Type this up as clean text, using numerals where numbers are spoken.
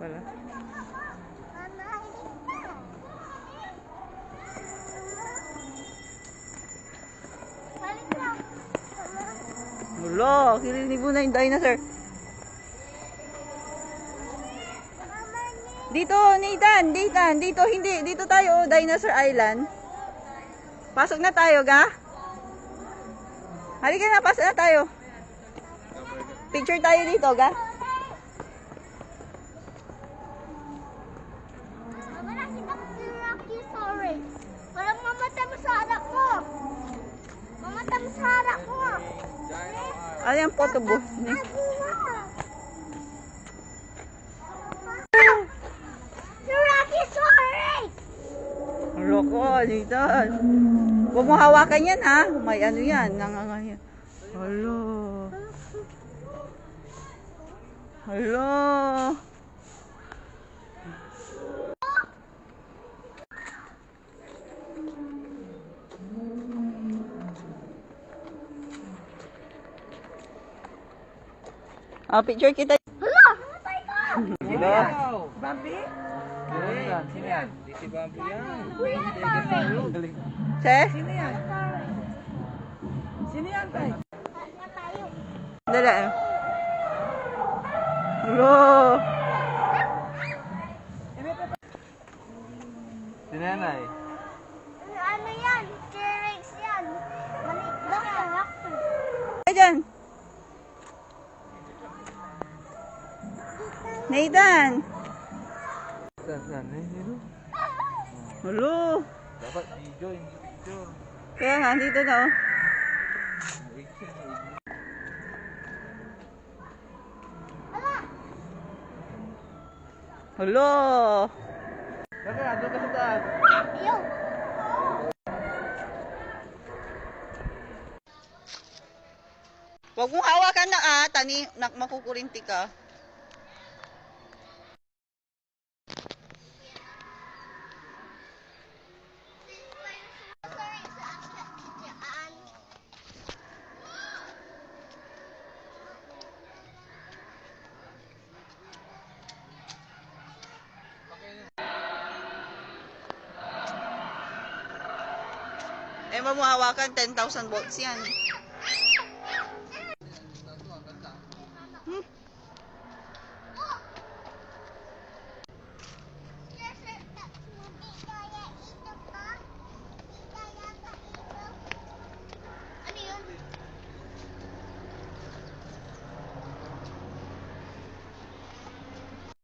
pala. Wala, kilinibo na yung dinosaur. Dito, Nathan, dito, hindi. Dito tayo, Dinosaur Island. Pasok na tayo, ga? Halika na, pasok na tayo. Picture tayo dito, ga? Mama, nakita ko si Brachiosaurus. Walang mamatay mo sa harap mo. Mamatay mo sa harap mo. Ano yung photo booth? Loko, Nathan. Huwag mo hawakan yan, ha? May ano yan, nanganganyan. Hala. Hala. Picture kita. Hala! Mamatay ka! Sila. Bambi? Sino yan? Di si Bambi yan. Kuya, pare. Che? Sino yan? Sino yan, tay? Nga tayo. Dala. Hala. Si Nanay. Ano yan? T-Rex yan. Maliit lang yan. Ayan. Nathan. Saan? Sino? Hala. Dapat video, hindi picture. Kaya nga, dito na, oh. Hala. Dapat, doon ka sa taas. Ayaw. Huwag mong hawakan na, tani, makukurinti ka. Eh, mamuhawakan, 10,000 volts yan.